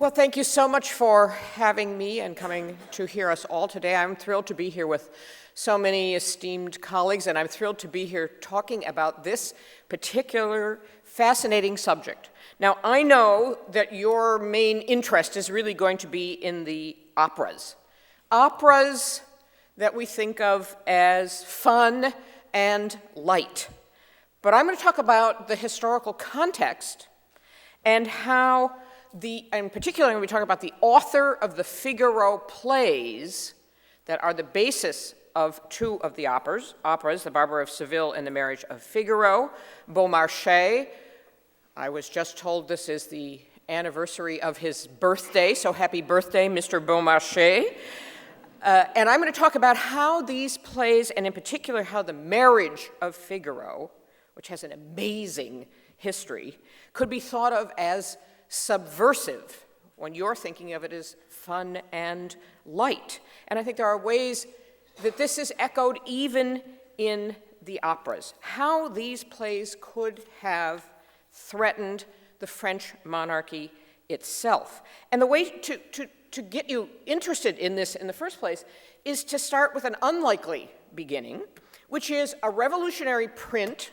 Well, thank you so much for having me and coming to hear us all today. I'm thrilled to be here with so many esteemed colleagues, and I'm thrilled to be here talking about this particular fascinating subject. Now, I know that your main interest is really going to be in the operas. Operas that we think of as fun and light. But I'm going to talk about the historical context and how in particular, when we talk about the author of the Figaro plays that are the basis of two of the operas, the Barber of Seville and the Marriage of Figaro, Beaumarchais. I was just told this is the anniversary of his birthday, so happy birthday, Mr. Beaumarchais. And I'm going to talk about how these plays, and in particular how the Marriage of Figaro, which has an amazing history, could be thought of as subversive when you're thinking of it as fun and light. And I think there are ways that this is echoed even in the operas, how these plays could have threatened the French monarchy itself. And the way to get you interested in this in the first place is to start with an unlikely beginning, which is a revolutionary print.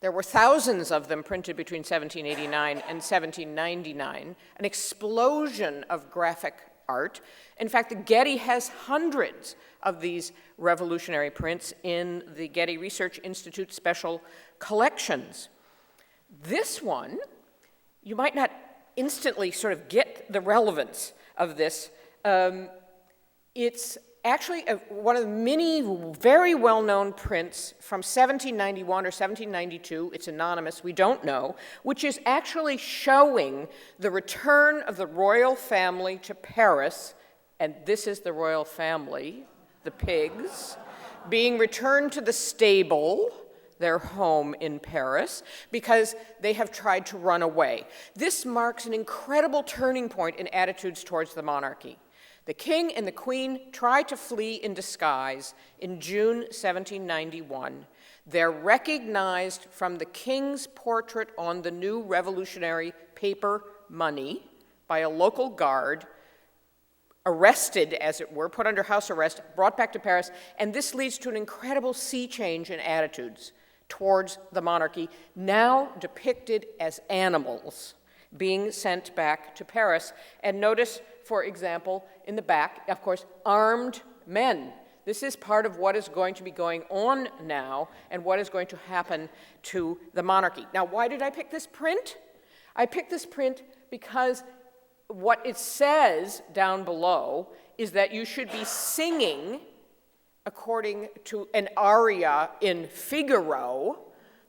There were thousands of them printed between 1789 and 1799, an explosion of graphic art. In fact, the Getty has hundreds of these revolutionary prints in the Getty Research Institute special collections. This one, you might not instantly sort of get the relevance of this. It's actually one of the many very well-known prints from 1791 or 1792, it's anonymous, we don't know, which is actually showing the return of the royal family to Paris, and this is the royal family, the pigs, being returned to the stable, their home in Paris, because they have tried to run away. This marks an incredible turning point in attitudes towards the monarchy. The king and the queen try to flee in disguise in June 1791. They're recognized from the king's portrait on the new revolutionary paper money by a local guard, arrested, as it were, put under house arrest, brought back to Paris, and this leads to an incredible sea change in attitudes towards the monarchy, now depicted as animals being sent back to Paris. And notice, for example, in the back, of course, armed men. This is part of what is going to be going on now and what is going to happen to the monarchy. Now, why did I pick this print? I picked this print because what it says down below is that you should be singing, according to an aria in Figaro,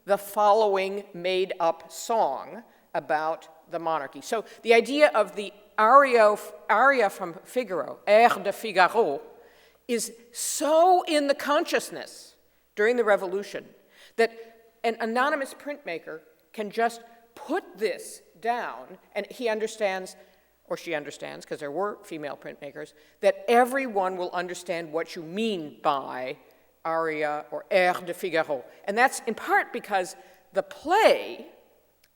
the following made-up song about the monarchy. So the idea of the aria from Figaro, Air de Figaro, is so in the consciousness during the Revolution that an anonymous printmaker can just put this down, and he understands, or she understands, because there were female printmakers, that everyone will understand what you mean by aria or Air de Figaro. And that's in part because the play,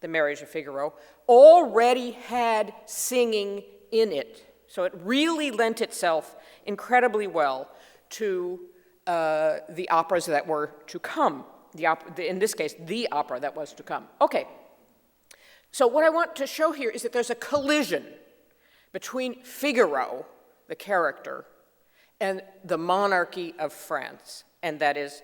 The Marriage of Figaro, already had singing in it. So it really lent itself incredibly well to the operas that were to come. In this case, the opera that was to come. Okay, so what I want to show here is that there's a collision between Figaro, the character, and the monarchy of France, and that is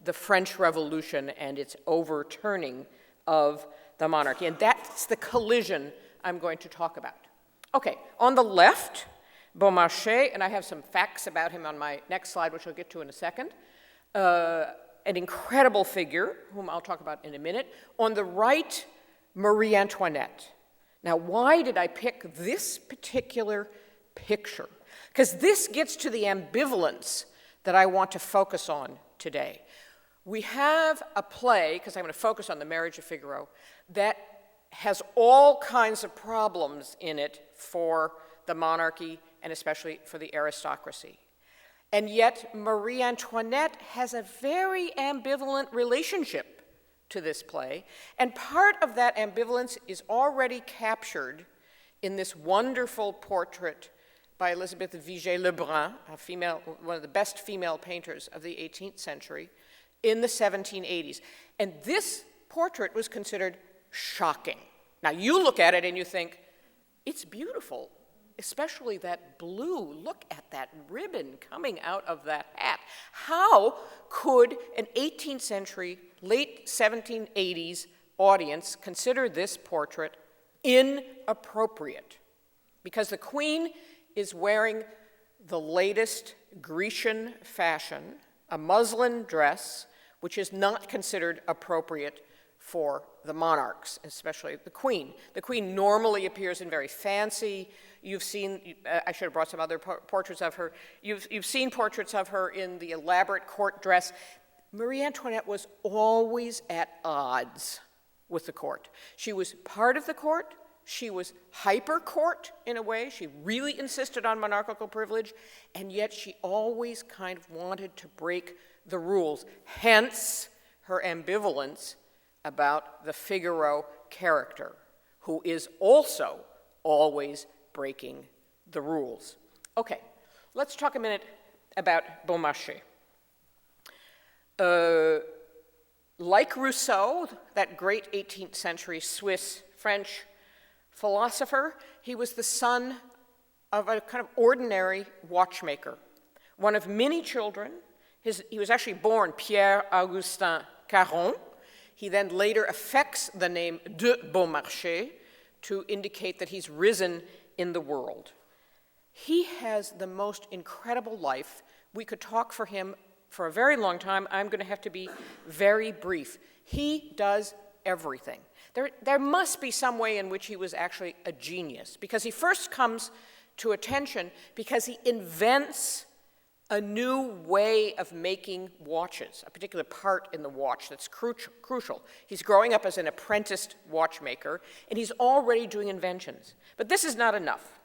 the French Revolution and its overturning of the monarchy. And that's the collision I'm going to talk about. Okay, on the left, Beaumarchais, and I have some facts about him on my next slide, which I'll get to in a second. An incredible figure, whom I'll talk about in a minute. On the right, Marie-Antoinette. Now, why did I pick this particular picture? Because this gets to the ambivalence that I want to focus on today. We have a play, because I'm going to focus on The Marriage of Figaro, that has all kinds of problems in it for the monarchy and especially for the aristocracy. And yet, Marie-Antoinette has a very ambivalent relationship to this play, and part of that ambivalence is already captured in this wonderful portrait by Elizabeth Vigée-Lebrun, one of the best female painters of the 18th century, in the 1780s. And this portrait was considered shocking. Now, you look at it and you think, it's beautiful, especially that blue. Look at that ribbon coming out of that hat. How could an 18th century, late 1780s audience consider this portrait inappropriate? Because the Queen is wearing the latest Grecian fashion, a muslin dress, which is not considered appropriate for the monarchs, especially the Queen. The Queen normally appears in very fancy. You've seen, I should have brought some other portraits of her. You've seen portraits of her in the elaborate court dress. Marie-Antoinette was always at odds with the court. She was part of the court. She was hyper-court in a way. She really insisted on monarchical privilege, and yet she always kind of wanted to break the rules. Hence her ambivalence about the Figaro character, who is also always breaking the rules. Okay, let's talk a minute about Beaumarchais. Like Rousseau, that great 18th century Swiss-French philosopher, he was the son of a kind of ordinary watchmaker, one of many children. He was actually born Pierre-Augustin Caron. He then later affects the name de Beaumarchais to indicate that he's risen in the world. He has the most incredible life. We could talk for him for a very long time. I'm going to have to be very brief. He does everything. There must be some way in which he was actually a genius, because he first comes to attention because he invents a new way of making watches, a particular part in the watch that's crucial. He's growing up as an apprenticed watchmaker, and he's already doing inventions. But this is not enough.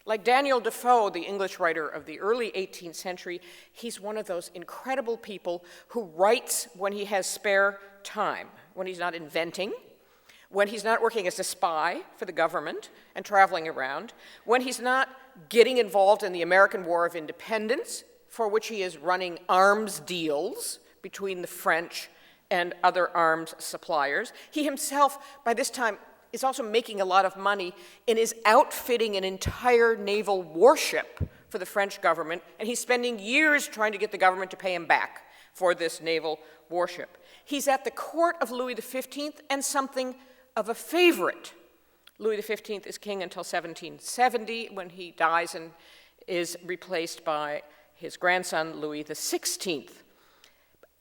Like Daniel Defoe, the English writer of the early 18th century, he's one of those incredible people who writes when he has spare time, when he's not inventing, when he's not working as a spy for the government and traveling around, when he's not getting involved in the American War of Independence, for which he is running arms deals between the French and other arms suppliers. He himself, by this time, is also making a lot of money and is outfitting an entire naval warship for the French government, and he's spending years trying to get the government to pay him back for this naval warship. He's at the court of Louis XV and something of a favorite. Louis XV is king until 1770, when he dies and is replaced by his grandson, Louis XVI.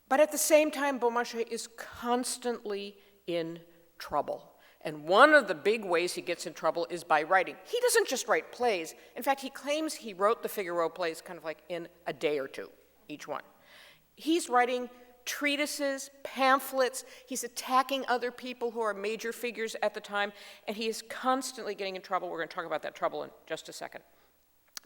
But at the same time, Beaumarchais is constantly in trouble. And one of the big ways he gets in trouble is by writing. He doesn't just write plays. In fact, he claims he wrote the Figaro plays kind of like in a day or two, each one. He's writing treatises, pamphlets. He's attacking other people who are major figures at the time, and he is constantly getting in trouble. We're going to talk about that trouble in just a second.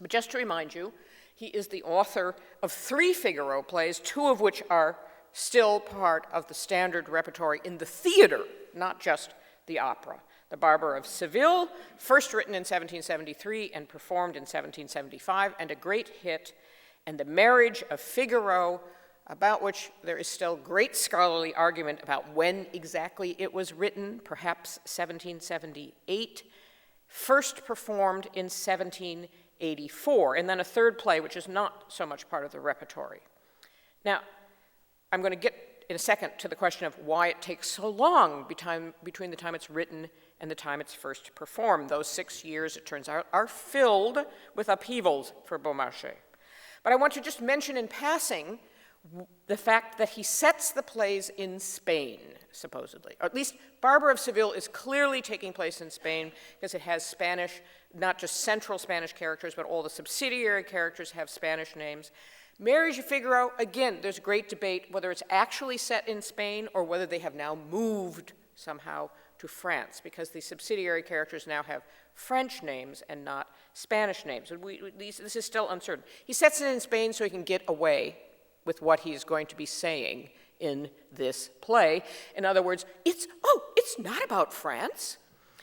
But just to remind you, he is the author of 3 Figaro plays, 2 of which are still part of the standard repertory in the theater, not just the opera. The Barber of Seville, first written in 1773 and performed in 1775, and a great hit, and The Marriage of Figaro, about which there is still great scholarly argument about when exactly it was written, perhaps 1778, first performed in 1784, and then a third play, which is not so much part of the repertory. Now, I'm going to get in a second to the question of why it takes so long between the time it's written and the time it's first performed. Those 6 years, it turns out, are filled with upheavals for Beaumarchais. But I want to just mention in passing the fact that he sets the plays in Spain, supposedly. Or at least Barber of Seville is clearly taking place in Spain because it has Spanish, not just central Spanish characters, but all the subsidiary characters have Spanish names. Marriage of Figaro, again, there's great debate whether it's actually set in Spain or whether they have now moved somehow to France, because the subsidiary characters now have French names and not Spanish names. This is still uncertain. He sets it in Spain so he can get away with what he's going to be saying in this play. In other words, it's not about France.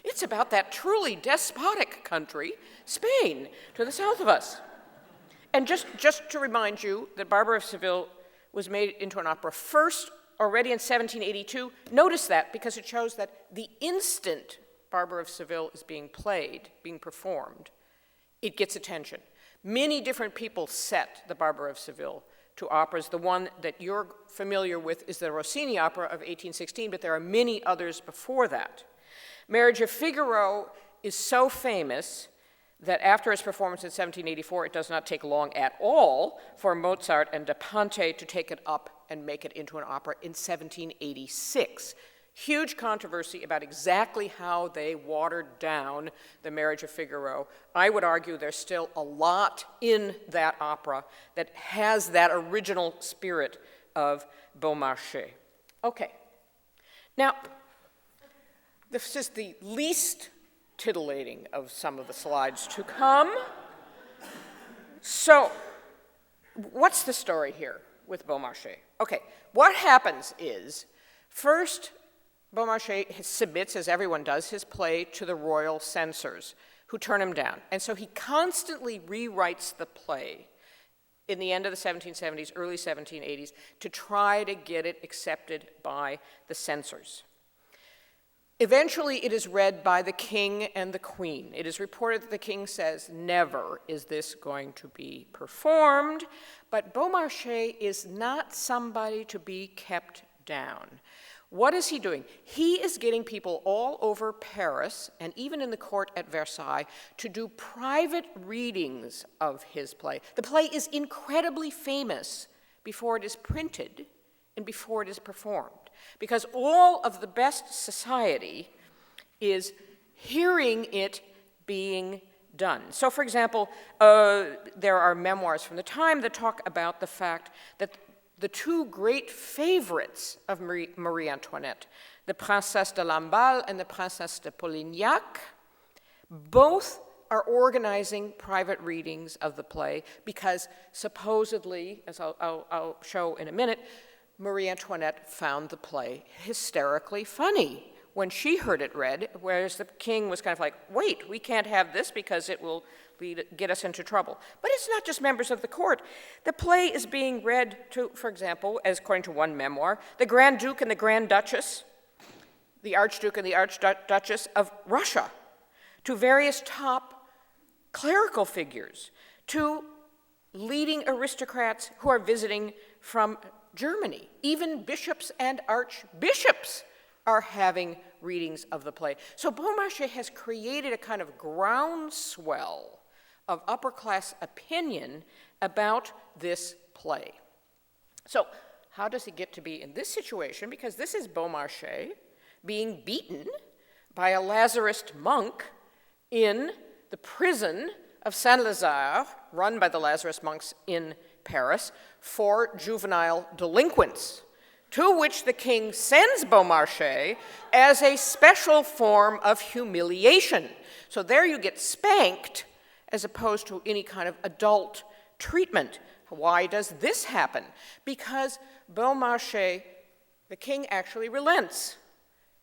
It's about that truly despotic country, Spain, to the south of us. And just to remind you that Barber of Seville was made into an opera first already in 1782. Notice that because it shows that the instant Barber of Seville is being played, being performed, it gets attention. Many different people set the Barber of Seville to operas. The one that you're familiar with is the Rossini opera of 1816, but there are many others before that. Marriage of Figaro is so famous that after its performance in 1784, it does not take long at all for Mozart and da Ponte to take it up and make it into an opera in 1786. Huge controversy about exactly how they watered down the Marriage of Figaro. I would argue there's still a lot in that opera that has that original spirit of Beaumarchais. Okay, now, this is the least titillating of some of the slides to come. So, what's the story here with Beaumarchais? Okay, what happens is, first, Beaumarchais submits, as everyone does, his play to the royal censors, who turn him down. And so he constantly rewrites the play in the end of the 1770s, early 1780s, to try to get it accepted by the censors. Eventually, it is read by the king and the queen. It is reported that the king says, never is this going to be performed, but Beaumarchais is not somebody to be kept down. What is he doing? He is getting people all over Paris, and even in the court at Versailles, to do private readings of his play. The play is incredibly famous before it is printed and before it is performed, because all of the best society is hearing it being done. So, for example, there are memoirs from the time that talk about the fact that the two great favorites of Marie-Antoinette, the Princesse de Lamballe and the Princesse de Polignac, both are organizing private readings of the play because supposedly, as I'll show in a minute, Marie-Antoinette found the play hysterically funny when she heard it read, whereas the king was kind of like, wait, we can't have this because it will get us into trouble. But it's not just members of the court. The play is being read to, for example, as according to one memoir, the Grand Duke and the Grand Duchess, the Archduke and the Archduchess of Russia, to various top clerical figures, to leading aristocrats who are visiting from Germany. Even bishops and archbishops are having readings of the play. So Beaumarchais has created a kind of groundswell of upper-class opinion about this play. So how does he get to be in this situation? Because this is Beaumarchais being beaten by a Lazarist monk in the prison of Saint-Lazare, run by the Lazarist monks in Paris, for juvenile delinquents, to which the king sends Beaumarchais as a special form of humiliation. So there you get spanked as opposed to any kind of adult treatment. Why does this happen? Because Beaumarchais, the king actually relents.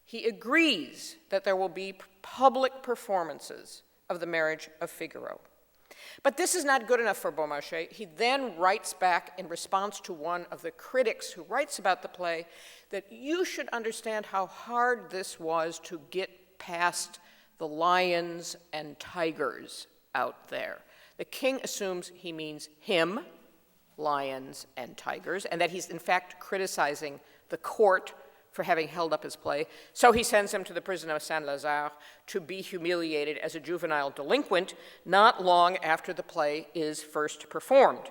He agrees that there will be public performances of the Marriage of Figaro. But this is not good enough for Beaumarchais. He then writes back in response to one of the critics who writes about the play that you should understand how hard this was to get past the lions and tigers out there. The king assumes he means him, lions and tigers, and that he's in fact criticizing the court for having held up his play. So he sends him to the prison of Saint-Lazare to be humiliated as a juvenile delinquent not long after the play is first performed.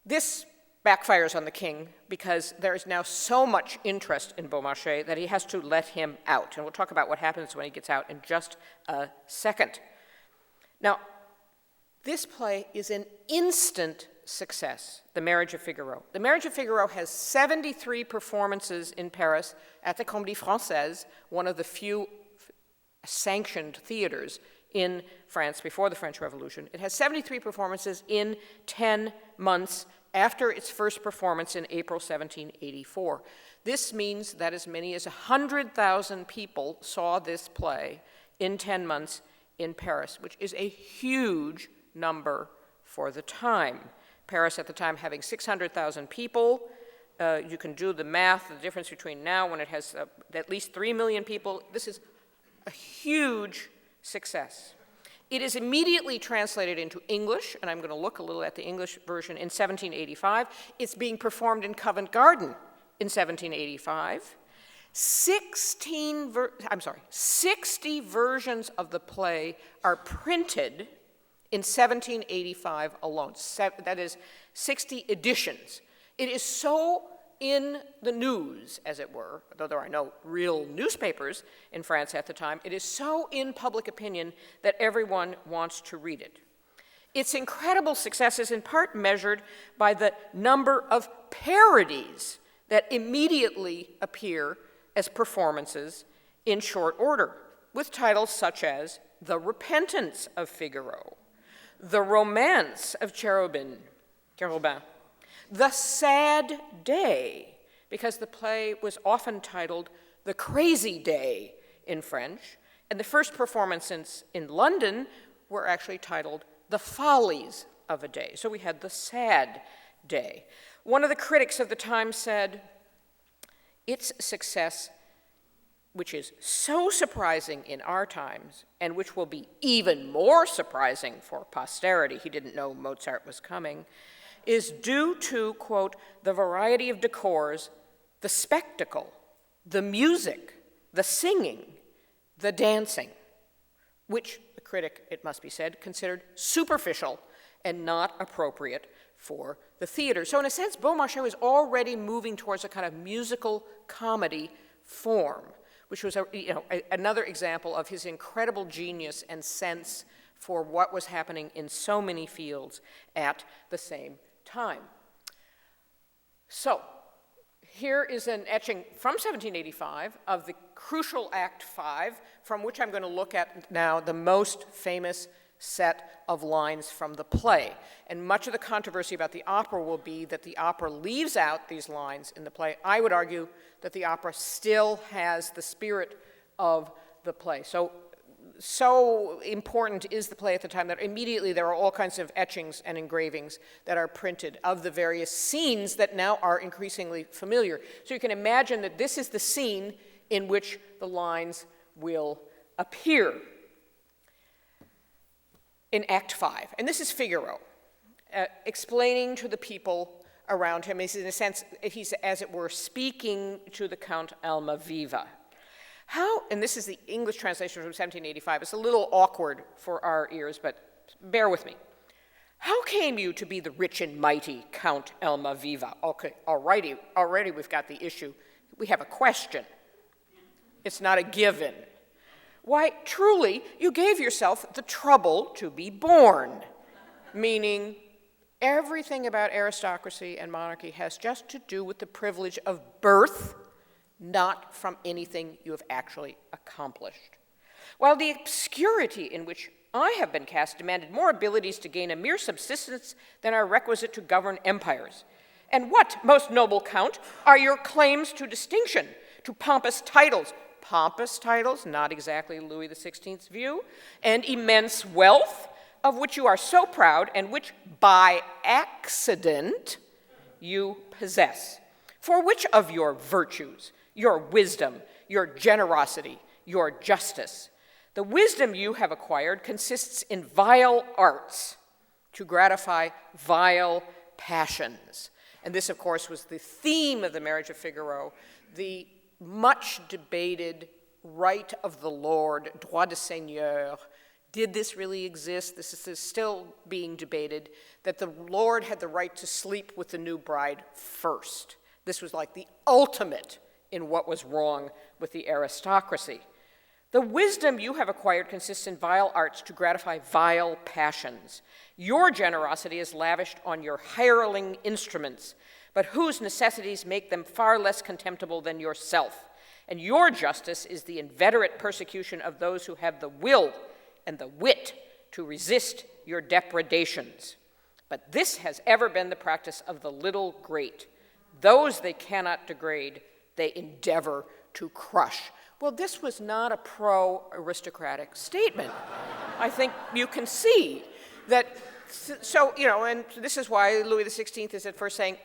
This backfires on the king because there is now so much interest in Beaumarchais that he has to let him out. And we'll talk about what happens when he gets out in just a second. Now, this play is an instant success, The Marriage of Figaro. The Marriage of Figaro has 73 performances in Paris at the Comédie Française, one of the few sanctioned theaters in France before the French Revolution. It has 73 performances in 10 months after its first performance in April 1784. This means that as many as 100,000 people saw this play in 10 months in Paris, which is a huge number for the time. Paris at the time having 600,000 people. You can do the math, the difference between now when it has at least 3 million people. This is a huge success. It is immediately translated into English, and I'm going to look a little at the English version in 1785. It's being performed in Covent Garden in 1785. 60 versions of the play are printed in 1785 alone. That is 60 editions. It is so in the news, as it were, though there are no real newspapers in France at the time, it is so in public opinion that everyone wants to read it. Its incredible success is in part measured by the number of parodies that immediately appear as performances in short order, with titles such as The Repentance of Figaro, The Romance of Cherubin, The Sad Day, because the play was often titled The Crazy Day in French, and the first performances in London were actually titled The Follies of a Day. So we had The Sad Day. One of the critics of the time said, its success, which is so surprising in our times, and which will be even more surprising for posterity, he didn't know Mozart was coming, is due to, quote, the variety of decors, the spectacle, the music, the singing, the dancing, which the critic, it must be said, considered superficial and not appropriate for the theater. So in a sense, Beaumarchais was already moving towards a kind of musical comedy form, which was another example of his incredible genius and sense for what was happening in so many fields at the same time. So here is an etching from 1785 of the crucial Act 5, from which I'm going to look at now the most famous set of lines from the play. And much of the controversy about the opera will be that the opera leaves out these lines in the play. I would argue that the opera still has the spirit of the play. So important is the play at the time that immediately there are all kinds of etchings and engravings that are printed of the various scenes that now are increasingly familiar. So you can imagine that this is the scene in which the lines will appear in Act 5. And this is Figaro, explaining to the people around him. He's, in a sense, he's, as it were, speaking to the Count Almaviva. How, and this is the English translation from 1785, it's a little awkward for our ears, but bear with me. How came you to be the rich and mighty Count Almaviva? Okay, already we've got the issue. We have a question. It's not a given. Why, truly, you gave yourself the trouble to be born, meaning everything about aristocracy and monarchy has just to do with the privilege of birth, not from anything you have actually accomplished. While the obscurity in which I have been cast demanded more abilities to gain a mere subsistence than are requisite to govern empires. And what, most noble Count, are your claims to distinction, to pompous titles, not exactly Louis XVI's view, and immense wealth, of which you are so proud and which by accident you possess? For which of your virtues, your wisdom, your generosity, your justice? The wisdom you have acquired consists in vile arts to gratify vile passions. And this, of course, was the theme of the Marriage of Figaro, the much debated right of the Lord, droit de seigneur. Did this really exist? This is still being debated, that the Lord had the right to sleep with the new bride first. This was like the ultimate in what was wrong with the aristocracy. The wisdom you have acquired consists in vile arts to gratify vile passions. Your generosity is lavished on your hireling instruments, but whose necessities make them far less contemptible than yourself. And your justice is the inveterate persecution of those who have the will and the wit to resist your depredations. But this has ever been the practice of the little great. Those they cannot degrade, they endeavor to crush. Well, this was not a pro-aristocratic statement. I think you can see that, so, and this is why Louis XVI is at first saying,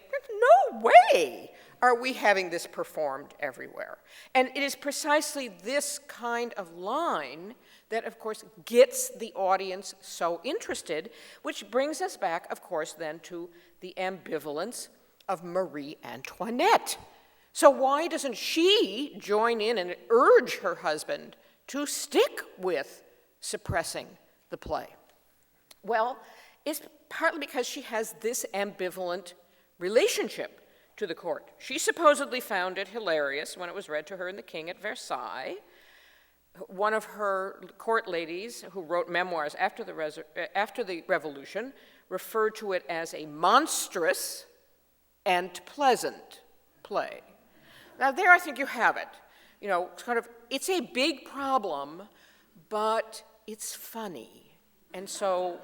no way are we having this performed everywhere. And it is precisely this kind of line that, of course, gets the audience so interested, which brings us back, of course, then to the ambivalence of Marie-Antoinette. So why doesn't she join in and urge her husband to stick with suppressing the play? Well, it's partly because she has this ambivalent relationship to the court. She supposedly found it hilarious when it was read to her and the king at Versailles. One of her court ladies who wrote memoirs after the revolution referred to it as a monstrous and pleasant play. Now there I think you have it. It's a big problem, but it's funny. And so,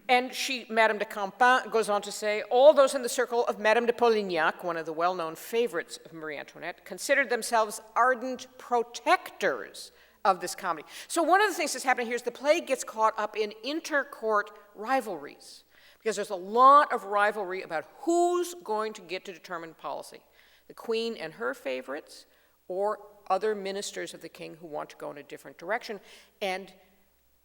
Madame de Campan goes on to say, all those in the circle of Madame de Polignac, one of the well-known favorites of Marie-Antoinette, considered themselves ardent protectors of this comedy. So one of the things that's happening here is the play gets caught up in inter-court rivalries, because there's a lot of rivalry about who's going to get to determine policy, the queen and her favorites, or other ministers of the king who want to go in a different direction. And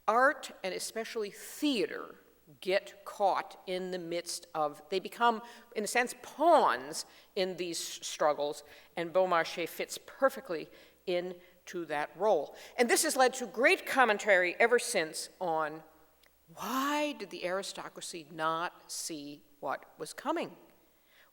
art, and especially theater, get caught in the midst of, they become, in a sense, pawns in these struggles, and Beaumarchais fits perfectly into that role. And this has led to great commentary ever since on why did the aristocracy not see what was coming?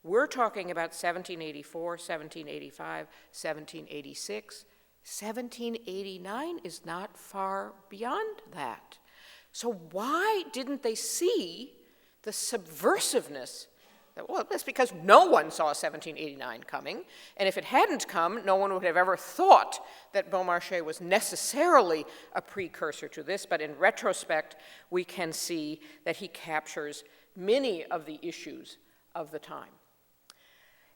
We're talking about 1784, 1785, 1786. 1789 is not far beyond that. So why didn't they see the subversiveness? Well, that's because no one saw 1789 coming, and if it hadn't come, no one would have ever thought that Beaumarchais was necessarily a precursor to this, but in retrospect, we can see that he captures many of the issues of the time.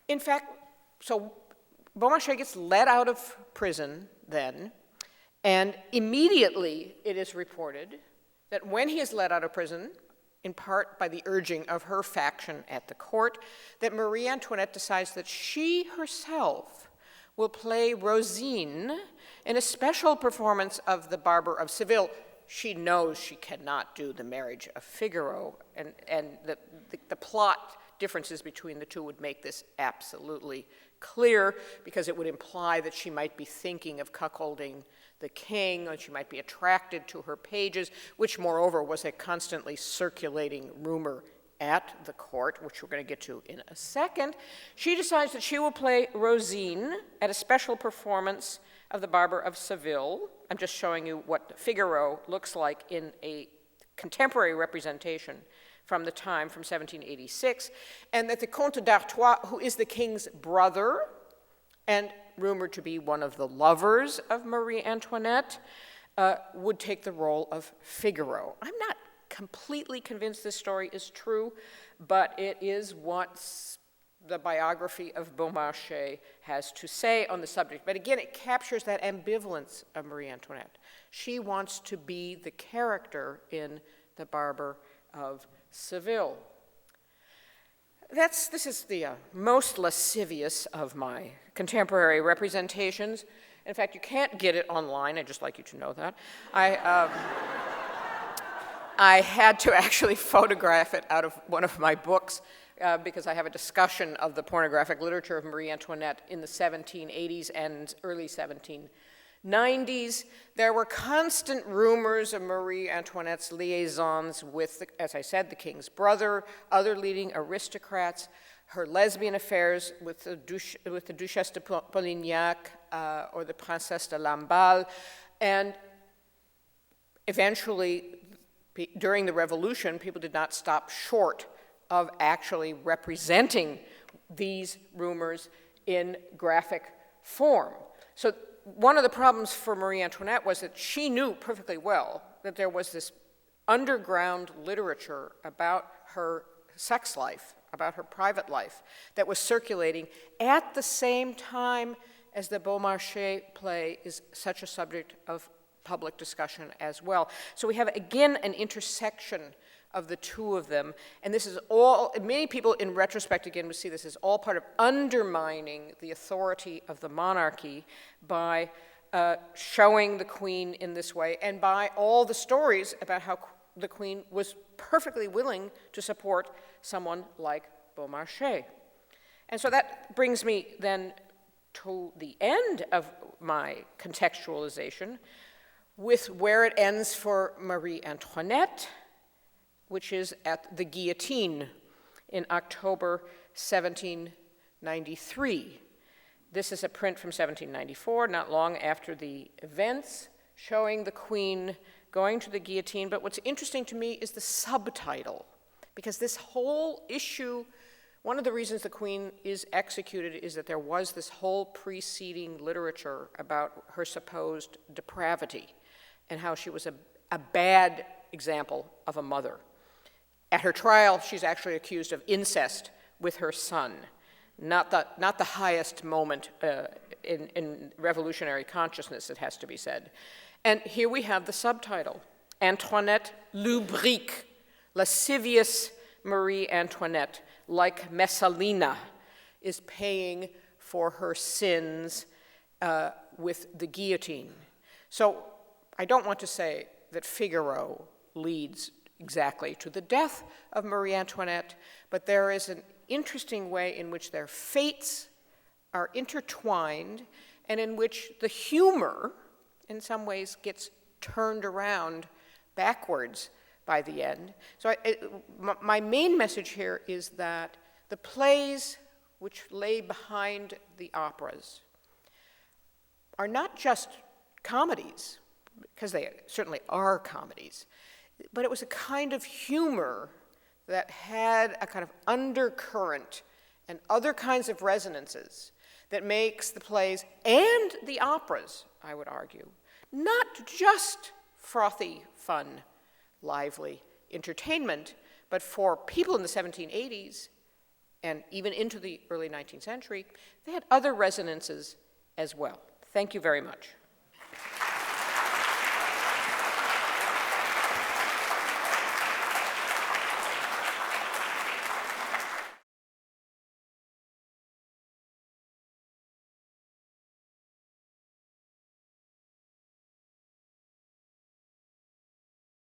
In fact, so Beaumarchais gets let out of prison then, and immediately it is reported that when he is let out of prison, in part by the urging of her faction at the court, that Marie-Antoinette decides that she herself will play Rosine in a special performance of the Barber of Seville. She knows she cannot do the Marriage of Figaro, and the plot differences between the two would make this absolutely clear, because it would imply that she might be thinking of cuckolding the king, and she might be attracted to her pages, which moreover was a constantly circulating rumor at the court, which we're going to get to in a second. She decides that she will play Rosine at a special performance of the Barber of Seville. I'm just showing you what Figaro looks like in a contemporary representation from the time, from 1786, and that the Comte d'Artois, who is the king's brother and rumored to be one of the lovers of Marie-Antoinette, would take the role of Figaro. I'm not completely convinced this story is true, but it is what the biography of Beaumarchais has to say on the subject. But again, it captures that ambivalence of Marie-Antoinette. She wants to be the character in the Barber of Seville. This is the most lascivious of my contemporary representations. In fact, you can't get it online. I'd just like you to know that. I had to actually photograph it out of one of my books because I have a discussion of the pornographic literature of Marie-Antoinette in the 1780s and early 1790s. There were constant rumors of Marie-Antoinette's liaisons with, as I said, the king's brother, other leading aristocrats, her lesbian affairs with the Duchesse de Polignac or the Princesse de Lamballe, and eventually, during the Revolution, people did not stop short of actually representing these rumors in graphic form. So one of the problems for Marie-Antoinette was that she knew perfectly well that there was this underground literature about her sex life, about her private life, that was circulating at the same time as the Beaumarchais play is such a subject of public discussion as well. So we have, again, an intersection of the two of them, and this is all, many people in retrospect, again, would see this as all part of undermining the authority of the monarchy by showing the Queen in this way, and by all the stories about how the Queen was perfectly willing to support someone like Beaumarchais. And so that brings me then to the end of my contextualization with where it ends for Marie-Antoinette, which is at the guillotine in October 1793. This is a print from 1794, not long after the events, showing the Queen going to the guillotine. But what's interesting to me is the subtitle, because this whole issue, one of the reasons the Queen is executed is that there was this whole preceding literature about her supposed depravity and how she was a bad example of a mother. At her trial, she's actually accused of incest with her son, not the highest moment in revolutionary consciousness, it has to be said. And here we have the subtitle, Antoinette Lubrique, lascivious Marie-Antoinette, like Messalina, is paying for her sins with the guillotine. So I don't want to say that Figaro leads exactly to the death of Marie-Antoinette, but there is an interesting way in which their fates are intertwined and in which the humor, in some ways, gets turned around backwards by the end. So my main message here is that the plays which lay behind the operas are not just comedies, because they certainly are comedies, but it was a kind of humor that had a kind of undercurrent and other kinds of resonances that makes the plays and the operas, I would argue, not just frothy, fun, lively entertainment, but for people in the 1780s and even into the early 19th century, they had other resonances as well. Thank you very much.